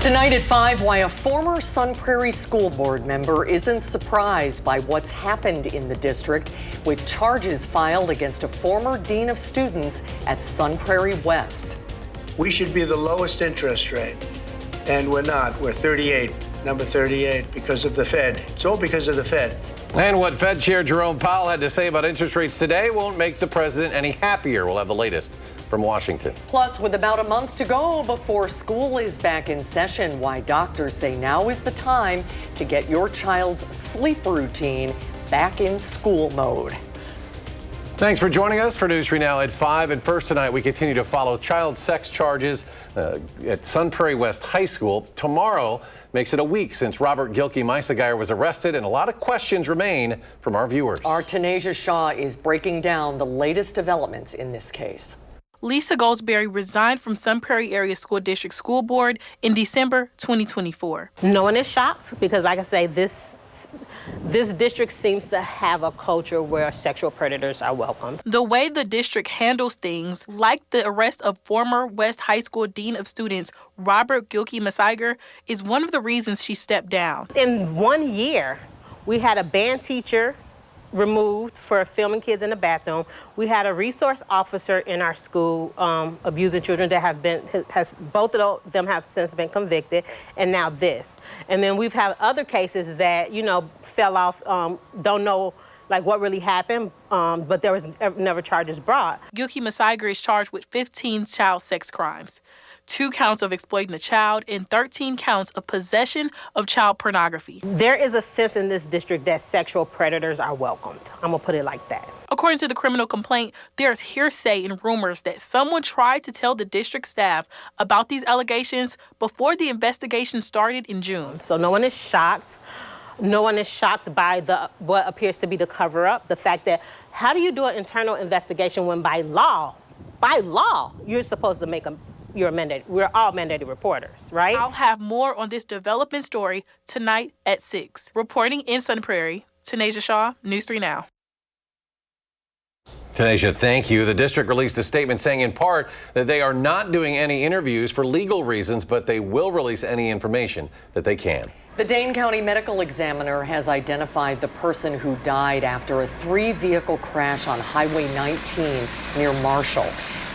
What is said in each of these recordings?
Tonight at 5, why a former Sun Prairie School Board member isn't surprised by what's happened in the district with charges filed against a former dean of students at Sun Prairie West. We should be the lowest interest rate, and we're not. We're 38, number 38, because of the Fed. It's all because of the Fed. And what Fed Chair Jerome Powell had to say about interest rates today won't make the president any happier. We'll have the latest from Washington. Plus, with about a month to go before school is back in session, why doctors say now is the time to get your child's sleep routine back in school mode. Thanks for joining us for News 3 Now at 5. And first tonight, we continue to follow child sex charges at Sun Prairie West High School. Tomorrow makes it a week since Robert Gilkey-Meisegeyer was arrested, and a lot of questions remain from our viewers. Our Tanisha Shaw is breaking down the latest developments in this case. Lisa Goldsberry resigned from Sun Prairie Area School District School Board in December 2024. No one is shocked because, like I say, this district seems to have a culture where sexual predators are welcomed. The way the district handles things, like the arrest of former West High School Dean of Students Robert Gilkey-Meisegeyer, is one of the reasons she stepped down. In 1 year, we had a band teacher removed for filming kids in the bathroom. We had a resource officer in our school abusing children that both of them have since been convicted, and now this. And then we've had other cases that, fell off, don't know like what really happened, but there was never charges brought. Gilkey-Meisegeyer is charged with 15 child sex crimes, 2 counts of exploiting a child, and 13 counts of possession of child pornography. There is a sense in this district that sexual predators are welcomed. I'm gonna put it like that. According to the criminal complaint, there's hearsay and rumors that someone tried to tell the district staff about these allegations before the investigation started in June. So no one is shocked. No one is shocked by what appears to be the cover-up. The fact that, how do you do an internal investigation when by law, you're supposed to make we're all mandated reporters, right? I'll have more on this development story tonight at 6. Reporting in Sun Prairie, Tanisha Shaw, News 3 Now. Tanisha, thank you. The district released a statement saying in part that they are not doing any interviews for legal reasons, but they will release any information that they can. The Dane County Medical Examiner has identified the person who died after a 3-vehicle crash on Highway 19 near Marshall.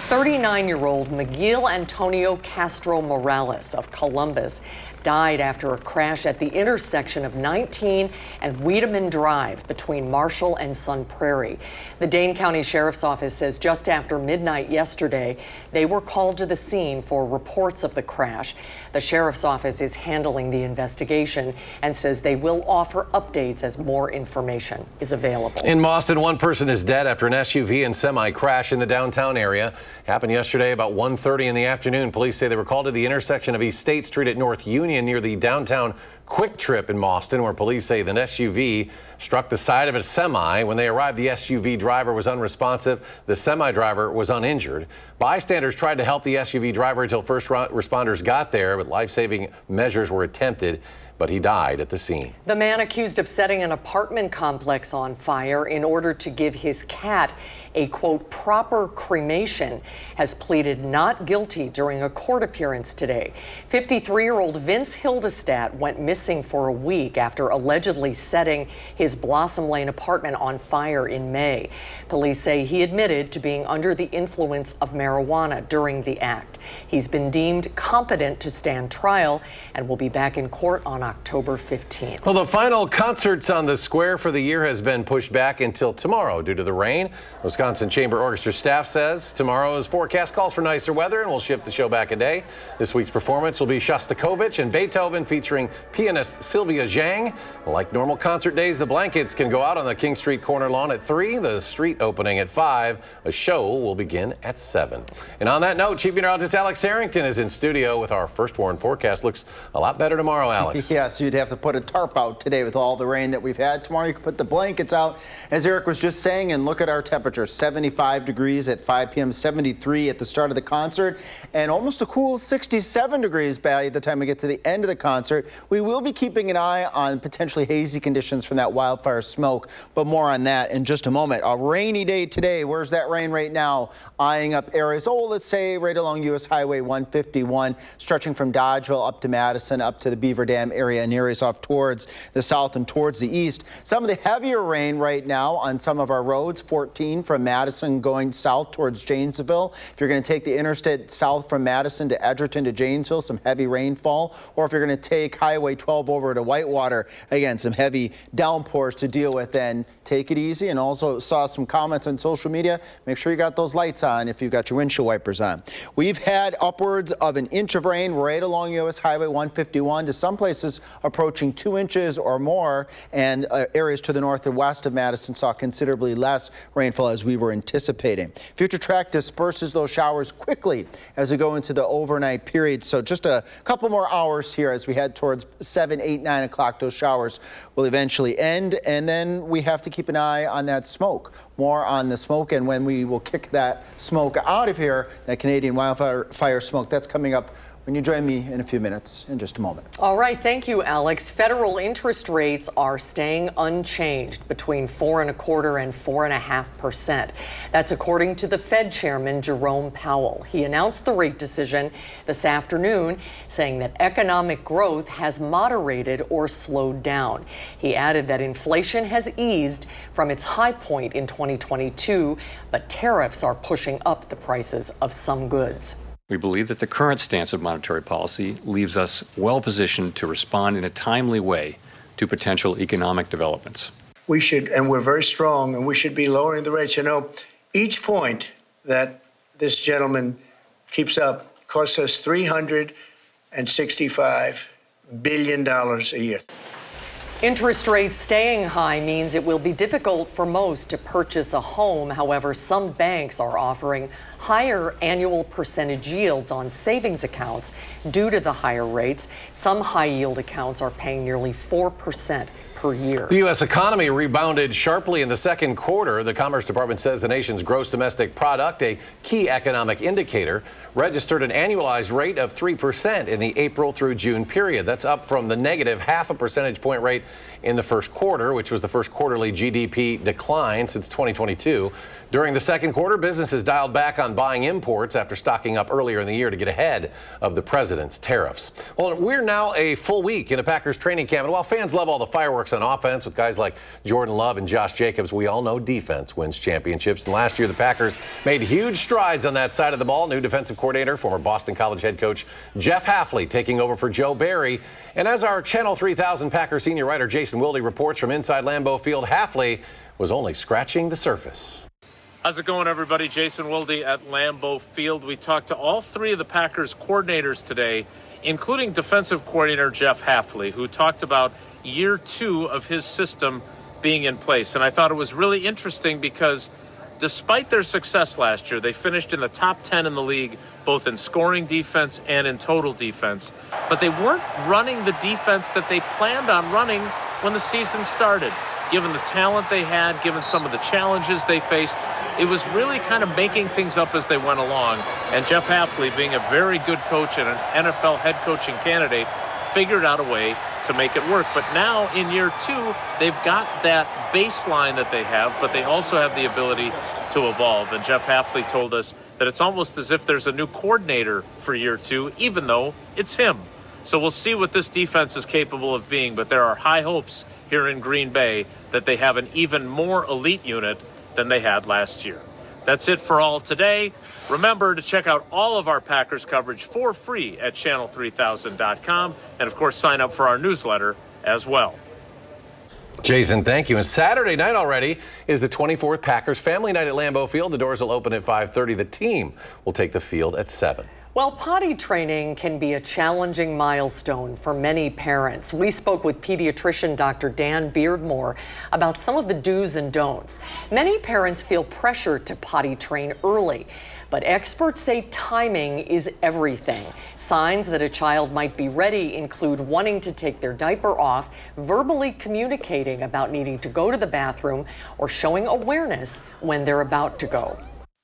39-year-old Miguel Antonio Castro Morales of Columbus died after a crash at the intersection of 19 and Wiedemann Drive between Marshall and Sun Prairie. The Dane County Sheriff's Office says just after midnight yesterday, they were called to the scene for reports of the crash. The Sheriff's Office is handling the investigation and says they will offer updates as more information is available. In Boston, one person is dead after an SUV and semi crash in the downtown area. Happened yesterday about 1:30 in the afternoon. Police say they were called to the intersection of East State Street at North Union near the downtown Quick Trip in Boston, where police say an SUV struck the side of a semi. When they arrived, the SUV driver was unresponsive. The semi driver was uninjured. Bystanders tried to help the SUV driver until first responders got there, but life-saving measures were attempted, but he died at the scene. The man accused of setting an apartment complex on fire in order to give his cat a, quote, proper cremation has pleaded not guilty during a court appearance today. 53-year-old Vince Hildestat went missing for a week after allegedly setting his Blossom Lane apartment on fire in May. Police say he admitted to being under the influence of marijuana during the act. He's been deemed competent to stand trial and will be back in court on October 15th. Well, the final concerts on the square for the year has been pushed back until tomorrow due to the rain. Wisconsin Chamber Orchestra staff says tomorrow's forecast calls for nicer weather and will shift the show back a day. This week's performance will be Shostakovich and Beethoven featuring pianist Sylvia Zhang. Like normal concert days, the blankets can go out on the King Street corner lawn at 3, the street opening at 5. A show will begin at 7. And on that note, Chief Meteorologist Alex Harrington is in studio with our first warn forecast. Looks a lot better tomorrow, Alex. Yes, you'd have to put a tarp out today with all the rain that we've had. Tomorrow you can put the blankets out, as Eric was just saying, and look at our temperature. 75 degrees at 5 p.m., 73 at the start of the concert, and almost a cool 67 degrees by the time we get to the end of the concert. We will will be keeping an eye on potentially hazy conditions from that wildfire smoke, but more on that in just a moment. A rainy day today. Where's that rain right now? Eyeing up areas, let's say right along U.S. Highway 151, stretching from Dodgeville up to Madison, up to the Beaver Dam area, and areas off towards the south and towards the east. Some of the heavier rain right now on some of our roads, 14 from Madison going south towards Janesville. If you're going to take the interstate south from Madison to Edgerton to Janesville, some heavy rainfall. Or if you're going to take Highway 12 over to Whitewater, again, some heavy downpours to deal with. Then take it easy. And also saw some comments on social media. Make sure you got those lights on if you've got your windshield wipers on. We've had upwards of an inch of rain right along U.S. Highway 151 to some places approaching 2 inches or more. And areas to the north and west of Madison saw considerably less rainfall as we were anticipating. Future track disperses those showers quickly as we go into the overnight period. So just a couple more hours here as we head towards 7, 8, 9 o'clock. Those showers will eventually end, and then we have to keep an eye on that smoke. More on the smoke and when we will kick that smoke out of here, that Canadian wildfire smoke. That's coming up when you join me in a few minutes, in just a moment. All right, thank you, Alex. Federal interest rates are staying unchanged between 4.25% and 4.5%. That's according to the Fed chairman, Jerome Powell. He announced the rate decision this afternoon, saying that economic growth has moderated or slowed down. He added that inflation has eased from its high point in 2022, but tariffs are pushing up the prices of some goods. We believe that the current stance of monetary policy leaves us well positioned to respond in a timely way to potential economic developments. We should, and we're very strong, and we should be lowering the rates. You know, each point that this gentleman keeps up costs us $365 billion a year. Interest rates staying high means it will be difficult for most to purchase a home. However, some banks are offering higher annual percentage yields on savings accounts due to the higher rates. Some high-yield accounts are paying nearly 4% per year. The U.S. economy rebounded sharply in the second quarter. The Commerce Department says the nation's gross domestic product, a key economic indicator, registered an annualized rate of 3% in the April through June period. That's up from the negative 0.5 percentage point rate in the first quarter, which was the first quarterly GDP decline since 2022. During the second quarter, businesses dialed back on buying imports after stocking up earlier in the year to get ahead of the president's tariffs. Well, we're now a full week in a Packers training camp, and while fans love all the fireworks on offense with guys like Jordan Love and Josh Jacobs, we all know defense wins championships. And last year, the Packers made huge strides on that side of the ball. New defensive coordinator, former Boston College head coach Jeff Hafley taking over for Joe Barry. And as our Channel 3000 Packers senior writer Jason Wilde reports from inside Lambeau Field, Hafley was only scratching the surface. How's it going, everybody? Jason Wilde at Lambeau Field. We talked to all three of the Packers coordinators today, including defensive coordinator Jeff Hafley, who talked about year 2 of his system being in place. And I thought it was really interesting because despite their success last year, they finished in the top 10 in the league, both in scoring defense and in total defense. But they weren't running the defense that they planned on running when the season started. Given the talent they had, given some of the challenges they faced, it was really kind of making things up as they went along. And Jeff Hafley, being a very good coach and an NFL head coaching candidate, figured out a way to make it work. But now in year 2, they've got that baseline that they have, but they also have the ability to evolve. And Jeff Hafley told us that it's almost as if there's a new coordinator for year 2, even though it's him. So we'll see what this defense is capable of being, but there are high hopes here in Green Bay that they have an even more elite unit than they had last year. That's it for all today. Remember to check out all of our Packers coverage for free at channel3000.com, and of course sign up for our newsletter as well. Jason, thank you. And Saturday night already is the 24th Packers Family Night at Lambeau Field. The doors will open at 5:30. The team will take the field at 7. Well, potty training can be a challenging milestone for many parents. We spoke with pediatrician Dr. Dan Beardmore about some of the do's and don'ts. Many parents feel pressure to potty train early, but experts say timing is everything. Signs that a child might be ready include wanting to take their diaper off, verbally communicating about needing to go to the bathroom, or showing awareness when they're about to go.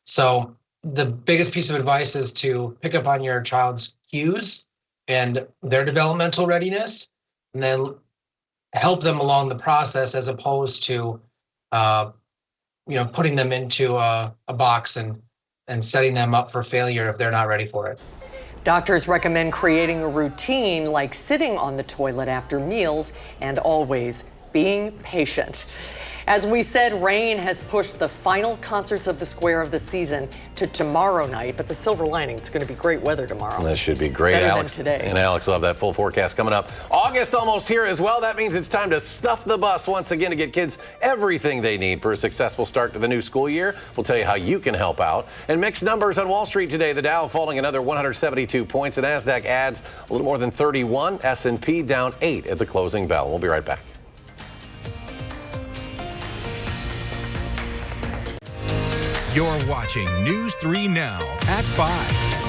So the biggest piece of advice is to pick up on your child's cues and their developmental readiness. and then help them along the process, as opposed to, putting them into a box and setting them up for failure if they're not ready for it. Doctors recommend creating a routine like sitting on the toilet after meals and always being patient. As we said, rain has pushed the final concerts of the Square of the season to tomorrow night, but the silver lining, it's going to be great weather tomorrow. That should be great, Better Alex. than today. And Alex will have that full forecast coming up. August almost here as well. That means it's time to stuff the bus once again to get kids everything they need for a successful start to the new school year. We'll tell you how you can help out. And mixed numbers on Wall Street today. The Dow falling another 172 points. The Nasdaq adds a little more than 31. S&P down 8 at the closing bell. We'll be right back. You're watching News 3 Now at 5.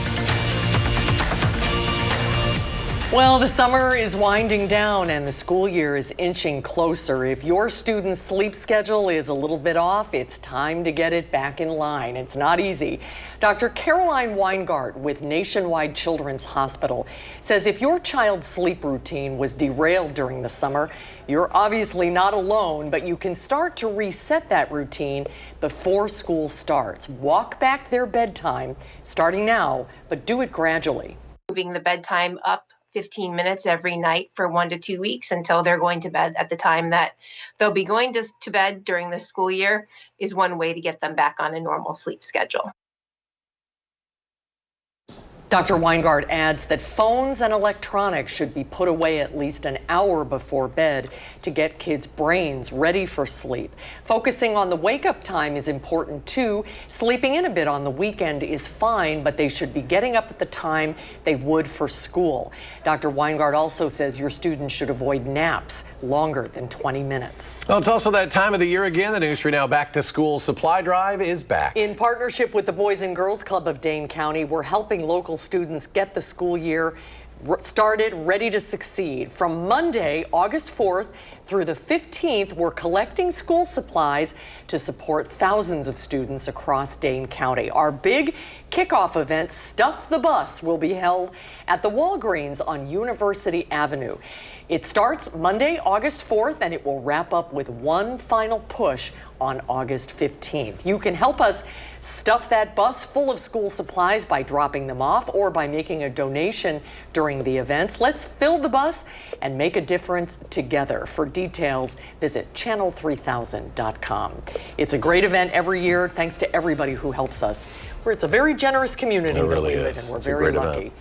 Well, the summer is winding down and the school year is inching closer. If your student's sleep schedule is a little bit off, it's time to get it back in line. It's not easy. Dr. Caroline Weingart with Nationwide Children's Hospital says if your child's sleep routine was derailed during the summer, you're obviously not alone, but you can start to reset that routine before school starts. Walk back their bedtime starting now, but do it gradually. Moving the bedtime up 15 minutes every night for 1 to 2 weeks until they're going to bed at the time that they'll be going to bed during the school year is one way to get them back on a normal sleep schedule. Dr. Weingart adds that phones and electronics should be put away at least an hour before bed to get kids' brains ready for sleep. Focusing on the wake-up time is important too. Sleeping in a bit on the weekend is fine, but they should be getting up at the time they would for school. Dr. Weingart also says your students should avoid naps longer than 20 minutes. Well, it's also that time of the year again. The News 3 Now Back to School Supply Drive is back. In partnership with the Boys and Girls Club of Dane County, we're helping local students get the school year started, ready to succeed. From Monday, August 4th through the 15th, we're collecting school supplies to support thousands of students across Dane County. Our big kickoff event, Stuff the Bus, will be held at the Walgreens on University Avenue. It starts Monday, August 4th, and it will wrap up with one final push on August 15th. You can help us stuff that bus full of school supplies by dropping them off or by making a donation during the events. Let's fill the bus and make a difference together. For details, visit channel3000.com. It's a great event every year, thanks to everybody who helps us. It's a very generous community that we live in. We're very lucky.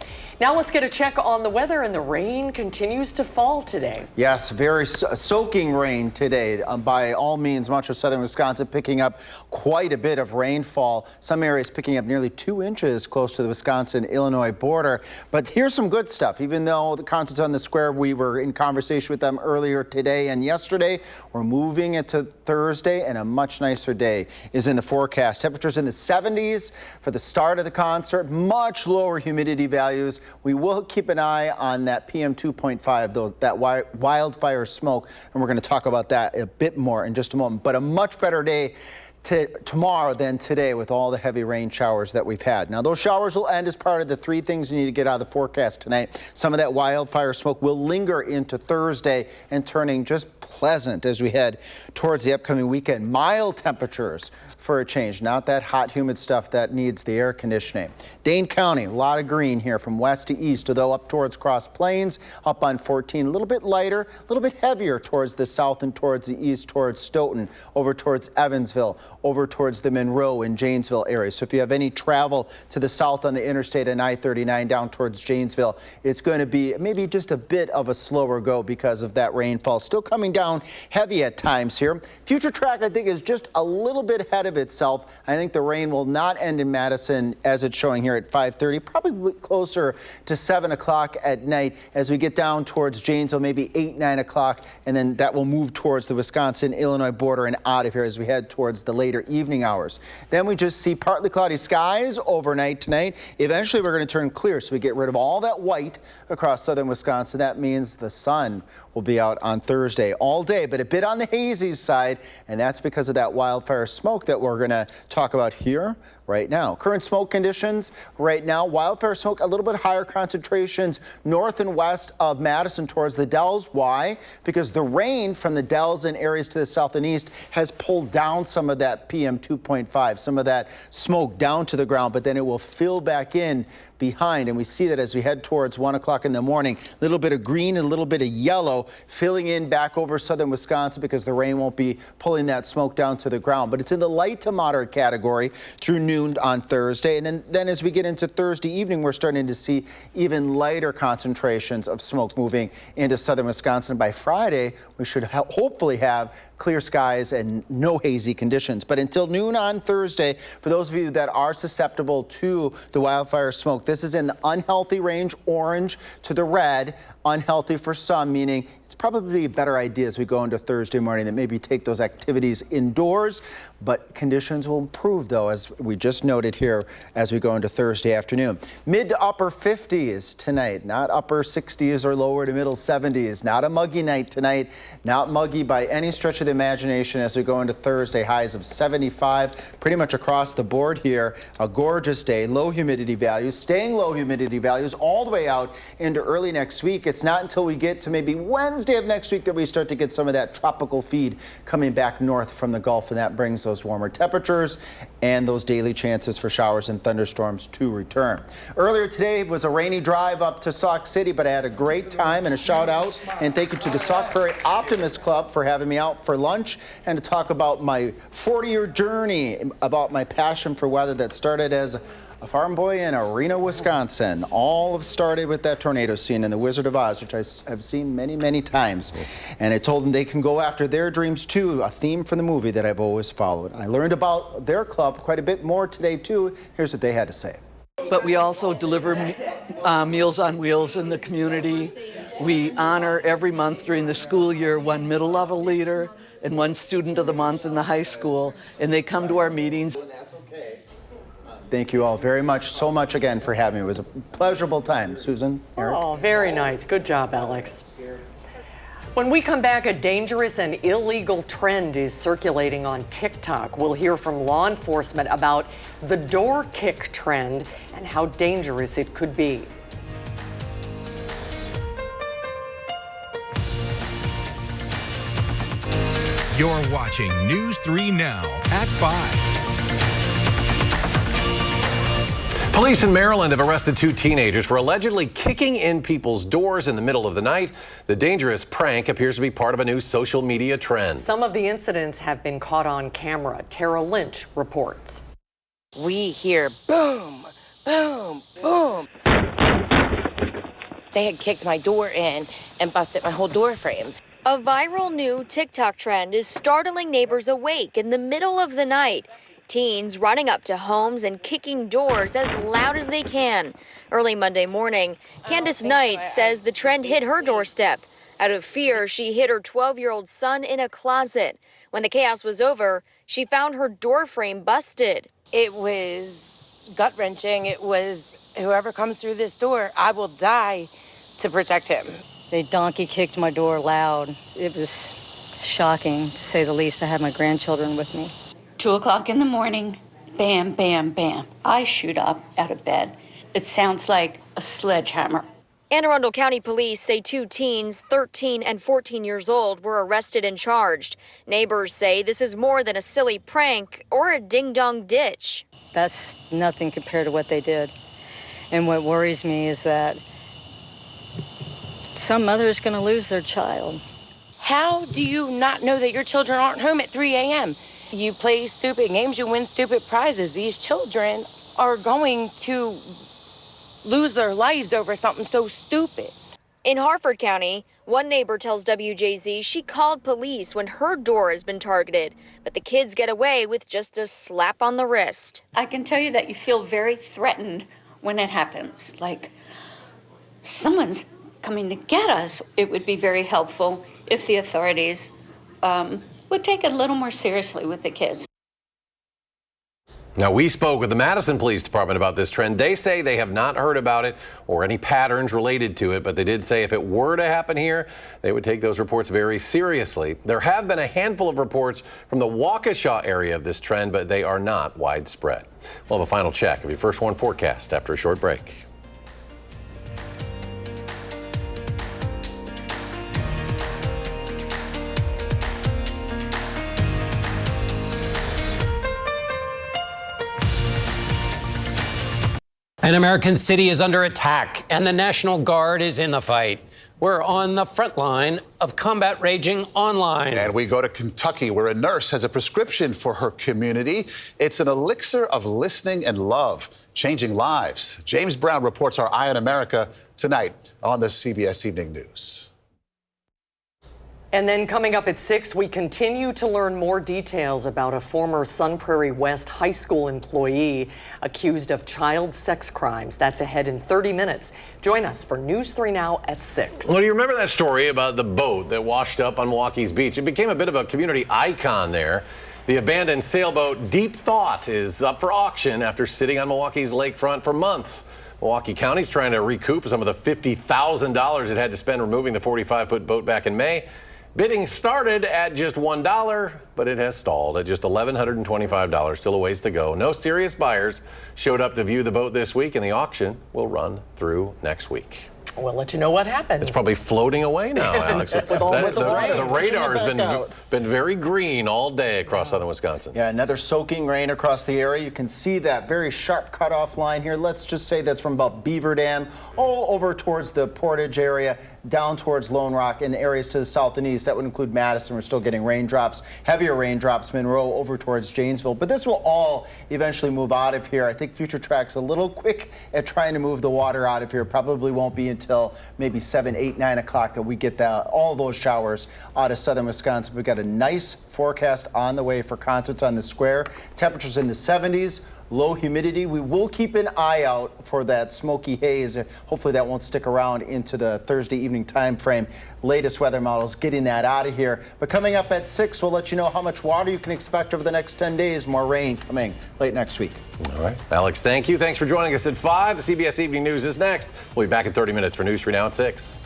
Now let's get a check on the weather, and the rain continues to fall today. Yes, very soaking rain today. By all means, much of southern Wisconsin picking up quite a bit of rainfall. Some areas picking up nearly 2 inches close to the Wisconsin-Illinois border. But here's some good stuff. Even though the concerts on the Square, we were in conversation with them earlier today and yesterday, we're moving into Thursday, and a much nicer day is in the forecast. Temperatures in the 70s for the start of the concert, much lower humidity values. We will keep an eye on that PM 2.5, that wildfire smoke, and we're going to talk about that a bit more in just a moment. But a much better day tomorrow than today with all the heavy rain showers that we've had. Now, those showers will end as part of the 3 things you need to get out of the forecast tonight. Some of that wildfire smoke will linger into Thursday and turning just pleasant as we head towards the upcoming weekend. Mild temperatures for a change, not that hot, humid stuff that needs the air conditioning. Dane County, a lot of green here from west to east, although up towards Cross Plains, up on 14, a little bit lighter, a little bit heavier towards the south and towards the east, towards Stoughton, over towards Evansville, over towards the Monroe and Janesville area. So if you have any travel to the south on the interstate and I-39 down towards Janesville, it's going to be maybe just a bit of a slower go because of that rainfall. Still coming down heavy at times here. Future track, I think, is just a little bit ahead of itself. I think the rain will not end in Madison as it's showing here at 5:30, probably closer to 7 o'clock at night as we get down towards Janesville, maybe 8, 9 o'clock, and then that will move towards the Wisconsin-Illinois border and out of here as we head towards the later evening hours. Then we just see partly cloudy skies overnight tonight. Eventually we're going to turn clear, so we get rid of all that white across southern Wisconsin. That means the sun will be out on Thursday all day, but a bit on the hazy side, and that's because of that wildfire smoke that we're going to talk about here right now. Current smoke conditions right now, wildfire smoke, a little bit higher concentrations north and west of Madison towards the Dells. Why? Because the rain from the Dells and areas to the south and east has pulled down some of that PM 2.5, some of that smoke down to the ground, but then it will fill back in behind, and we see that as we head towards 1 o'clock in the morning. A little bit of green and a little bit of yellow filling in back over southern Wisconsin because the rain won't be pulling that smoke down to the ground. But it's in the light to moderate category through noon on Thursday. And then as we get into Thursday evening, we're starting to see even lighter concentrations of smoke moving into southern Wisconsin. By Friday, we should hopefully have clear skies and no hazy conditions. But until noon on Thursday, for those of you that are susceptible to the wildfire smoke, this is in the unhealthy range, orange to the red, unhealthy for some, meaning it's probably a better idea as we go into Thursday morning that maybe take those activities indoors. But conditions will improve, though, as we just noted here as we go into Thursday afternoon. Mid to upper 50s tonight, not upper 60s or lower to middle 70s. Not a muggy night tonight, not muggy by any stretch of the imagination as we go into Thursday. Highs of 75 pretty much across the board here. A gorgeous day, low humidity values, staying low humidity values all the way out into early next week. It's not until we get to maybe Wednesday of next week that we start to get some of that tropical feed coming back north from the Gulf, and that brings those warmer temperatures and those daily chances for showers and thunderstorms to return. Earlier today was a rainy drive up to Sauk City, but I had a great time, and a shout out and thank you to the Sauk Prairie Optimist Club for having me out for lunch and to talk about my 40-year journey, about my passion for weather that started as a farm boy in Arena, Wisconsin. All have started with that tornado scene in The Wizard of Oz, which I have seen many, many times. And I told them they can go after their dreams too, a theme from the movie that I've always followed. I learned about their club quite a bit more today too. Here's what they had to say. But we also deliver Meals on Wheels in the community. We honor every month during the school year one middle level leader and one student of the month in the high school, and they come to our meetings. Thank you all very much, so much again for having me. It was a pleasurable time. Susan, Eric. Oh, very nice. Good job, Alex. When we come back, a dangerous and illegal trend is circulating on TikTok. We'll hear from law enforcement about the door kick trend and how dangerous it could be. You're watching News 3 Now at 5. Police in Maryland have arrested 2 teenagers for allegedly kicking in people's doors in the middle of the night. The dangerous prank appears to be part of a new social media trend. Some of the incidents have been caught on camera. Tara Lynch reports. We hear boom, boom, boom. They had kicked my door in and busted my whole door frame. A viral new TikTok trend is startling neighbors awake in the middle of the night. Teens running up to homes and kicking doors as loud as they can. Early Monday morning, Candace Knight says the trend hit her doorstep. Out of fear, she hid her 12-year-old son in a closet. When the chaos was over, she found her door frame busted. It was gut-wrenching. It was whoever comes through this door, I will die to protect him. They donkey kicked my door loud. It was shocking, to say the least. I had my grandchildren with me. 2 o'clock in the morning, bam, bam, bam. I shoot up out of bed. It sounds like a sledgehammer. Anne Arundel County Police say 2 teens, 13 and 14 years old, were arrested and charged. Neighbors say this is more than a silly prank or a ding-dong ditch. That's nothing compared to what they did. And what worries me is that some mother is going to lose their child. How do you not know that your children aren't home at 3 a.m.? You play stupid games, you win stupid prizes. These children are going to lose their lives over something so stupid. In Harford County, one neighbor tells WJZ she called police when her door has been targeted, but the kids get away with just a slap on the wrist. I can tell you that you feel very threatened when it happens, like someone's coming to get us. It would be very helpful if the authorities would take it a little more seriously with the kids. Now, we spoke with the Madison Police Department about this trend. They say they have not heard about it or any patterns related to it, but they did say if it were to happen here, they would take those reports very seriously. There have been a handful of reports from the Waukesha area of this trend, but they are not widespread. We'll have a final check of your First One forecast after a short break. An American city is under attack, and the National Guard is in the fight. We're on the front line of combat raging online. And we go to Kentucky, where a nurse has a prescription for her community. It's an elixir of listening and love, changing lives. James Brown reports our Eye on America tonight on the CBS Evening News. And then coming up at 6, we continue to learn more details about a former Sun Prairie West High School employee accused of child sex crimes. That's ahead in 30 minutes. Join us for News 3 Now at 6. Well, do you remember that story about the boat that washed up on Milwaukee's beach? It became a bit of a community icon there. The abandoned sailboat Deep Thought is up for auction after sitting on Milwaukee's lakefront for months. Milwaukee County's trying to recoup some of the $50,000 it had to spend removing the 45-foot boat back in May. Bidding started at just $1, but it has stalled at just $1,125. Still a ways to go. No serious buyers showed up to view the boat this week, and the auction will run through next week. We'll let you know what happens. It's probably floating away now, Alex. The radar has been very green all day across southern Wisconsin. Yeah, another soaking rain across the area. You can see that very sharp cutoff line here. Let's just say that's from about Beaver Dam all over towards the Portage area, down towards Lone Rock, and areas to the south and east. That would include Madison. We're still getting raindrops, heavier raindrops, Monroe over towards Janesville. But this will all eventually move out of here. I think Future Track's a little quick at trying to move the water out of here. Probably won't be until maybe 7, 8, 9 o'clock that we get all those showers out of southern Wisconsin. We've got a nice forecast on the way for concerts on the square. Temperatures in the 70s. Low humidity. We will keep an eye out for that smoky haze. Hopefully that won't stick around into the Thursday evening time frame. Latest weather models getting that out of here. But coming up at 6, we'll let you know how much water you can expect over the next 10 days. More rain coming late next week. All right. Alex, thank you. Thanks for joining us at 5. The CBS Evening News is next. We'll be back in 30 minutes for News 3 Now at 6.